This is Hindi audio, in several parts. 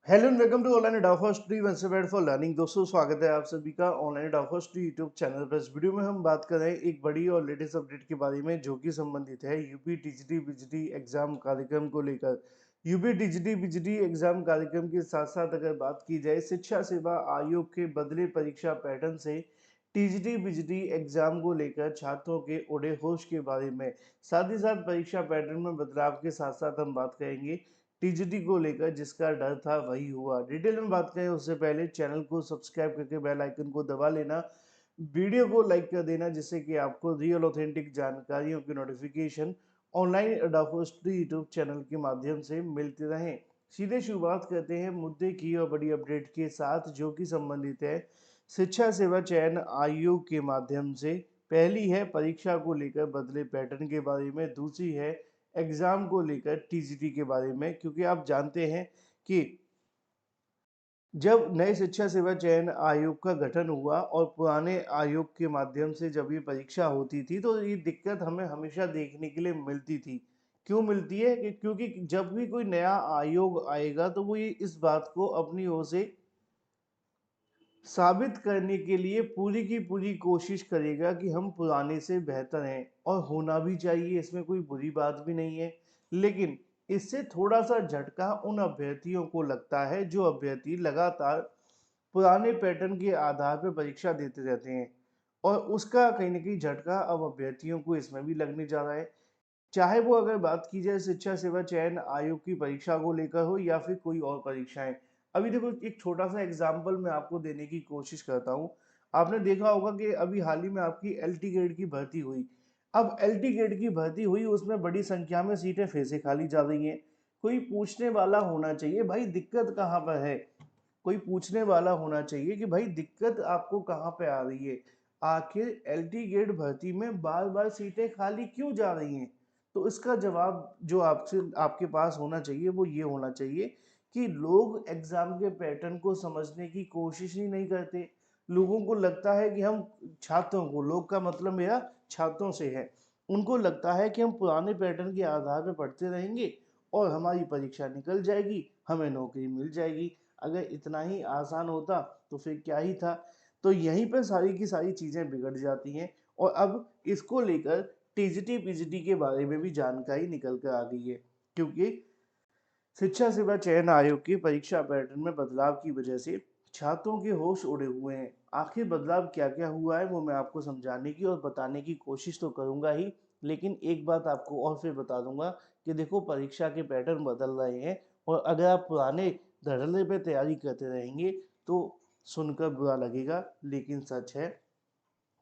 Hello and welcome to online Daufar study one से फॉर लर्निंग। दोस्तों स्वागत है आप सभी का online Daufar study YouTube channel पर। इस वीडियो में हम बात कर रहे हैं एक बड़ी और लेटेस्ट अपडेट के बारे में जो कि संबंधित है यूपी टीजीटी बीजीटी एग्जाम कार्यक्रम को लेकर। यूपी टीजीटी बीजीटी एग्जाम कार्यक्रम के साथ साथ अगर बात की जाए शिक्षा सेवा आयोग के बदले परीक्षा पैटर्न से टीजीटी बीजीटी एग्जाम को लेकर छात्रों के उड़े होश के बारे में, साथ ही साथ परीक्षा पैटर्न में बदलाव के साथ साथ हम बात करेंगे टीजीटी को लेकर जिसका डर था वही हुआ। डिटेल में बात करें उससे पहले चैनल को सब्सक्राइब करके बेल आइकन को दबा लेना, वीडियो को लाइक कर देना जिससे कि आपको रियल ऑथेंटिक जानकारियों की नोटिफिकेशन ऑनलाइन अडाफोस्ट्री यूट्यूब चैनल के माध्यम से मिलते रहें। सीधे शुरुआत करते हैं मुद्दे की और बड़ी अपडेट के साथ जो कि संबंधित है शिक्षा सेवा चयन आयोग के माध्यम से। पहली है परीक्षा को लेकर बदले पैटर्न के बारे में, दूसरी है एग्जाम को लेकर टीजीटी के बारे में। क्योंकि आप जानते हैं कि जब नए शिक्षा सेवा चयन आयोग का गठन हुआ और पुराने आयोग के माध्यम से जब ये परीक्षा होती थी तो ये दिक्कत हमें हमेशा देखने के लिए मिलती थी। क्यों मिलती है कि क्योंकि जब भी कोई नया आयोग आएगा तो वो ये इस बात को अपनी ओर से साबित करने के लिए पूरी की पूरी कोशिश करेगा कि हम पुराने से बेहतर हैं, और होना भी चाहिए, इसमें कोई बुरी बात भी नहीं है। लेकिन इससे थोड़ा सा झटका उन अभ्यर्थियों को लगता है जो अभ्यर्थी लगातार पुराने पैटर्न के आधार पर परीक्षा देते रहते हैं, और उसका कहीं ना कहीं झटका अब अभ्यर्थियों को इसमें भी लगने जा रहा है। चाहे वो अगर बात की जाए शिक्षा सेवा चयन आयोग की परीक्षा को लेकर हो या फिर कोई और परीक्षाएं। अभी देखो एक छोटा सा एग्जाम्पल मैं आपको देने की कोशिश करता हूँ। आपने देखा होगा कि अभी हाल ही में आपकी एलटी ग्रेड की भर्ती हुई। अब एलटी ग्रेड की भर्ती हुई, उसमें बड़ी संख्या में सीटें फिर से खाली जा रही हैं। कोई पूछने वाला होना चाहिए भाई दिक्कत कहाँ पर है। कोई पूछने वाला होना चाहिए कि भाई दिक्कत आपको कहाँ पे आ रही है। आखिर एलटी ग्रेड भर्ती में बार बार सीटें खाली क्यों जा रही हैं। तो इसका जवाब जो आपसे आपके पास होना चाहिए वो ये होना चाहिए कि लोग एग्जाम के पैटर्न को समझने की कोशिश ही नहीं करते। लोगों को लगता है कि हम छात्रों को, लोग का मतलब मेरा छात्रों से है, उनको लगता है कि हम पुराने पैटर्न के आधार पर पढ़ते रहेंगे और हमारी परीक्षा निकल जाएगी, हमें नौकरी मिल जाएगी। अगर इतना ही आसान होता तो फिर क्या ही था। तो यहीं पर सारी की सारी चीज़ें बिगड़ जाती हैं। और अब इसको लेकर टीजीटी पीजीटी के बारे में भी जानकारी निकल कर आ गई है। क्योंकि शिक्षा सेवा चयन आयोग की परीक्षा पैटर्न में बदलाव की वजह से छात्रों के होश उड़े हुए हैं। आखिर बदलाव क्या क्या हुआ है वो मैं आपको समझाने की और बताने की कोशिश तो करूंगा ही, लेकिन एक बात आपको और फिर बता दूंगा कि देखो परीक्षा के पैटर्न बदल रहे हैं, और अगर आप पुराने धड़ल्ले पे तैयारी करते रहेंगे तो सुनकर बुरा लगेगा, लेकिन सच है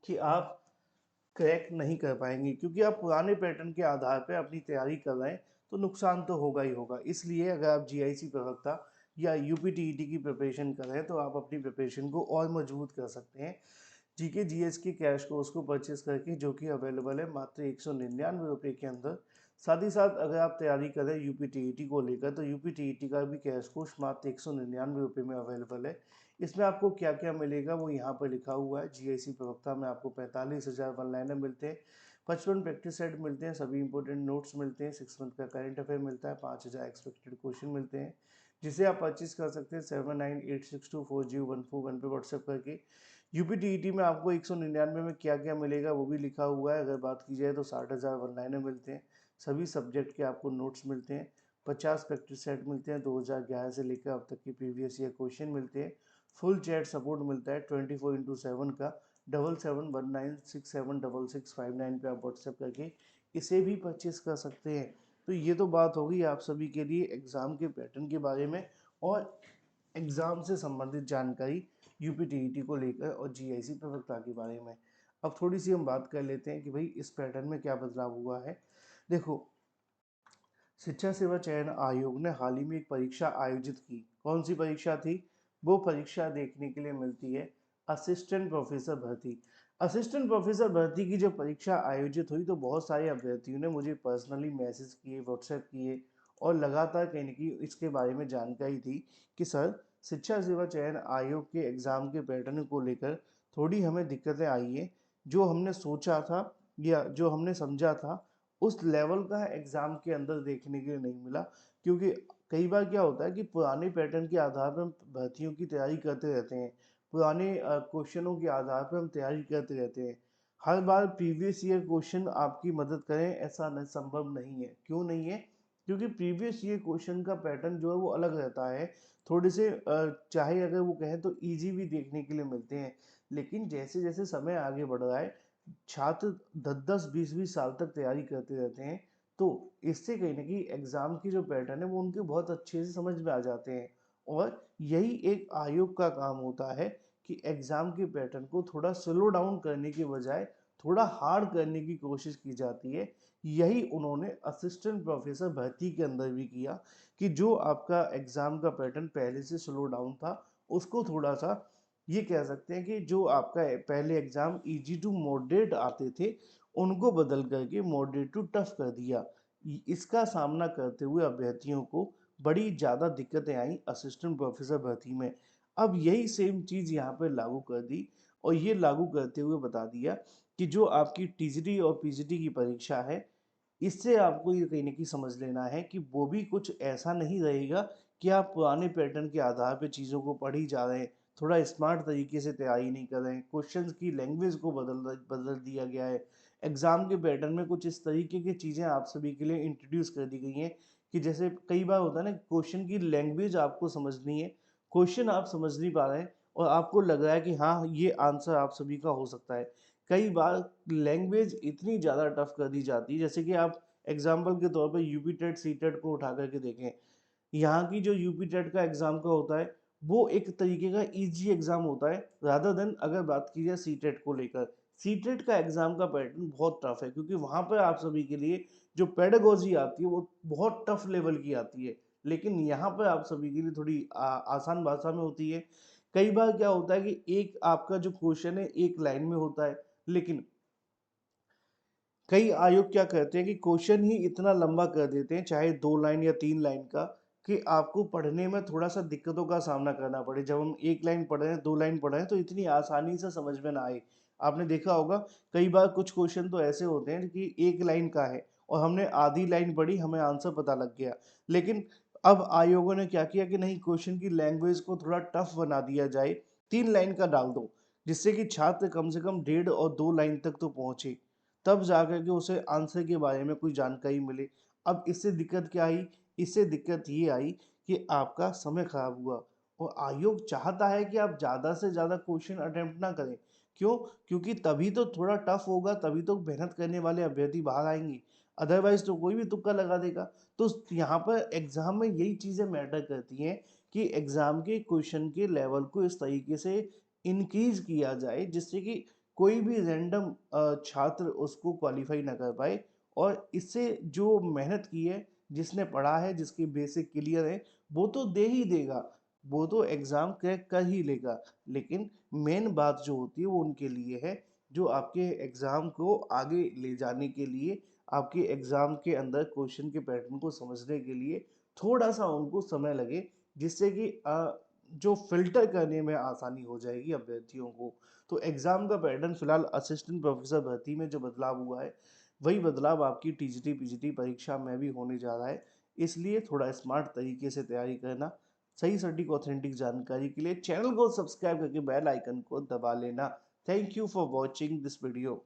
कि आप क्रैक नहीं कर पाएंगे। क्योंकि आप पुराने पैटर्न के आधार पर अपनी तैयारी कर रहे हैं तो नुकसान तो होगा ही होगा। इसलिए अगर आप जीआईसी प्रवक्ता या यूपीटीईटी की प्रिपरेशन कर रहे हैं तो आप अपनी प्रिपरेशन को और मजबूत कर सकते हैं जीके जीएस के क्रैश कोर्स को परचेस करके, जो कि अवेलेबल है मात्र 199 रुपये के अंदर। साथ ही साथ अगर आप तैयारी करें यूपीटीईटी को लेकर तो यूपीटीईटी का भी क्रैश कोर्स मात्र 199 रुपये में अवेलेबल है। इसमें आपको क्या क्या मिलेगा वो यहाँ पर लिखा हुआ है। जीआईसी प्रवक्ता में आपको 45,000 वन लाइनर मिलते हैं, 55 प्रैक्टिस सेट मिलते हैं, सभी इंपॉर्टेंट नोट्स मिलते हैं, 6 मंथ का करंट अफेयर मिलता है, 5,000 एक्सपेक्टेड क्वेश्चन मिलते हैं, जिसे आप परचेज कर सकते हैं 7986240141 पे व्हाट्सएप करके। यूपीटीईटी में आपको 199 में क्या क्या मिलेगा वो भी लिखा हुआ है। अगर बात की जाए तो 60,000 वन लाइनर मिलते हैं, सभी सब्जेक्ट के आपको नोट्स मिलते हैं, 50 प्रैक्टिस सेट मिलते हैं, 2011 से लेकर अब तक के प्रीवियस ईयर क्वेश्चन मिलते हैं, फुल चैट सपोर्ट मिलता है 24/7 का। 7719676659 पे आप व्हाट्सएप करके इसे भी परचेस कर सकते हैं। तो ये तो बात होगी आप सभी के लिए एग्ज़ाम के पैटर्न के बारे में और एग्ज़ाम से संबंधित जानकारी यूपीटीईटी को लेकर और जीआईसी प्रवक्ता के बारे में। अब थोड़ी सी हम बात कर लेते हैं कि भाई इस पैटर्न में क्या बदलाव हुआ है। देखो शिक्षा सेवा चयन आयोग ने हाल ही में एक परीक्षा आयोजित की। कौन सी परीक्षा थी? वो परीक्षा देखने के लिए मिलती है असिस्टेंट प्रोफेसर भर्ती। असिस्टेंट प्रोफेसर भर्ती की जब परीक्षा आयोजित हुई तो बहुत सारे अभ्यर्थियों ने मुझे पर्सनली मैसेज किए, व्हाट्सएप किए, और लगातार कहीं ना कहीं इसके बारे में जानकारी दी कि सर शिक्षा सेवा चयन आयोग के एग्ज़ाम के पैटर्न को लेकर थोड़ी हमें दिक्कतें आई हैं। जो हमने सोचा था या जो हमने समझा था उस लेवल का एग्ज़ाम के अंदर देखने के लिए नहीं मिला। क्योंकि कई बार क्या होता है कि पुराने पैटर्न के आधार पर हम भर्तियों की तैयारी करते रहते हैं, पुराने क्वेश्चनों के आधार पर हम तैयारी करते रहते हैं। हर बार प्रीवियस ईयर क्वेश्चन आपकी मदद करें ऐसा संभव नहीं है। क्यों नहीं है? क्योंकि प्रीवियस ईयर क्वेश्चन का पैटर्न जो है वो अलग रहता है। थोड़े से चाहे अगर वो कहें तो इजी भी देखने के लिए मिलते हैं, लेकिन जैसे जैसे समय आगे बढ़ रहा है, छात्र 10-10 20-20 साल तक तैयारी करते रहते हैं, तो इससे कहीं ना कहीं एग्जाम की जो पैटर्न है वो उनके बहुत अच्छे से समझ में आ जाते हैं। और यही एक आयोग का काम होता है कि एग्जाम के पैटर्न को थोड़ा स्लो डाउन करने के बजाय थोड़ा हार्ड करने की कोशिश की जाती है। यही उन्होंने असिस्टेंट प्रोफेसर भर्ती के अंदर भी किया कि जो आपका एग्जाम का पैटर्न पहले से स्लो डाउन था, उसको थोड़ा सा, ये कह सकते हैं कि जो आपका पहले एग्जाम इजी टू मॉडरेट आते थे, उनको बदल करके मॉडरेट टू टफ कर दिया। इसका सामना करते हुए अभ्यर्थियों को बड़ी ज़्यादा दिक्कतें आई असिस्टेंट प्रोफेसर भर्ती में। अब यही सेम चीज़ यहाँ पे लागू कर दी, और ये लागू करते हुए बता दिया कि जो आपकी टीजीटी और पीजीटी की परीक्षा है, इससे आपको ये कहीं ना कहीं समझ लेना है कि वो भी कुछ ऐसा नहीं रहेगा कि आप पुराने पैटर्न के आधार पे चीज़ों को पढ़ ही जा रहे हैं, थोड़ा स्मार्ट तरीके से तैयारी नहीं कर रहे हैं, क्वेश्चंस की लैंग्वेज को बदल बदल दिया गया है। एग्जाम के पैटर्न में कुछ इस तरीके की चीज़ें आप सभी के लिए इंट्रोड्यूस कर दी गई हैं कि जैसे कई बार होता है ना, क्वेश्चन की लैंग्वेज आपको समझनी है, क्वेश्चन आप समझ नहीं पा रहे हैं और आपको लग रहा है कि हाँ ये आंसर आप सभी का हो सकता है। कई बार लैंग्वेज इतनी ज़्यादा टफ कर दी जाती है, जैसे कि आप एग्जाम्पल के तौर पर यूपी टेट सी टेट को उठा करके देखें। यहाँ की जो यूपी टेट का एग्जाम का होता है, वो एक तरीके का इजी एग्जाम होता है रादर देन अगर बात की जाए सी टेट को लेकर। सी टेट का एग्जाम का पैटर्न बहुत टफ है, क्योंकि वहाँ पर आप सभी के लिए जो पेडागोजी आती है वो बहुत टफ लेवल की आती है, लेकिन यहाँ पर आप सभी के लिए थोड़ी आसान भाषा में होती है। कई बार क्या होता है कि एक आपका जो क्वेश्चन है एक लाइन में होता है, लेकिन कई आयोग क्या करते हैं कि क्वेश्चन ही इतना लंबा कर देते हैं, चाहे 2 लाइन या 3 लाइन का, कि आपको पढ़ने में थोड़ा सा दिक्कतों का सामना करना पड़े। जब हम 1 लाइन पढ़ रहे हैं, 2 लाइन पढ़ रहे हैं, तो इतनी आसानी से समझ में ना आए। आपने देखा होगा कई बार कुछ क्वेश्चन तो ऐसे होते हैं कि 1 लाइन का है और हमने आधी लाइन पढ़ी, हमें आंसर पता लग गया। लेकिन अब आयोगों ने क्या किया कि नहीं, क्वेश्चन की लैंग्वेज को थोड़ा टफ बना दिया जाए, 3 लाइन का डाल दो, जिससे कि छात्र कम से कम 1.5 और 2 लाइन तक तो पहुंचे, तब जाकर के उसे आंसर के बारे में कोई जानकारी मिले। अब इससे दिक्कत क्या आई? इससे दिक्कत ये आई कि आपका समय खराब हुआ, और आयोग चाहता है कि आप ज़्यादा से ज़्यादा क्वेश्चन अटेम्प्ट ना करें। क्यों? क्योंकि तभी तो थोड़ा टफ होगा, तभी तो मेहनत करने वाले अभ्यर्थी बाहर आएंगे, अदरवाइज तो कोई भी तुक्का लगा देगा। तो यहाँ पर एग्जाम में यही चीज़ें मैटर करती हैं कि एग्जाम के क्वेश्चन के लेवल को इस तरीके से इंक्रीज किया जाए, जिससे कि कोई भी रैंडम छात्र उसको क्वालिफाई ना कर पाए, और इससे जो मेहनत की है, जिसने पढ़ा है, जिसके बेसिक क्लियर है, वो तो दे ही देगा, वो तो एग्ज़ाम क्रैक कर ही लेगा। लेकिन मेन बात जो होती है वो उनके लिए है, जो आपके एग्ज़ाम को आगे ले जाने के लिए, आपके एग्ज़ाम के अंदर क्वेश्चन के पैटर्न को समझने के लिए थोड़ा सा उनको समय लगे, जिससे कि जो फिल्टर करने में आसानी हो जाएगी अभ्यर्थियों को। तो एग्ज़ाम का पैटर्न फिलहाल असिस्टेंट प्रोफेसर भर्ती में जो बदलाव हुआ है, वही बदलाव आपकी टीजीटी पीजीटी परीक्षा में भी होने जा रहा है। इसलिए थोड़ा स्मार्ट तरीके से तैयारी करना, सही सटीक ऑथेंटिक जानकारी के लिए चैनल को सब्सक्राइब करके बेल आइकन को दबा लेना। Thank you for watching this video.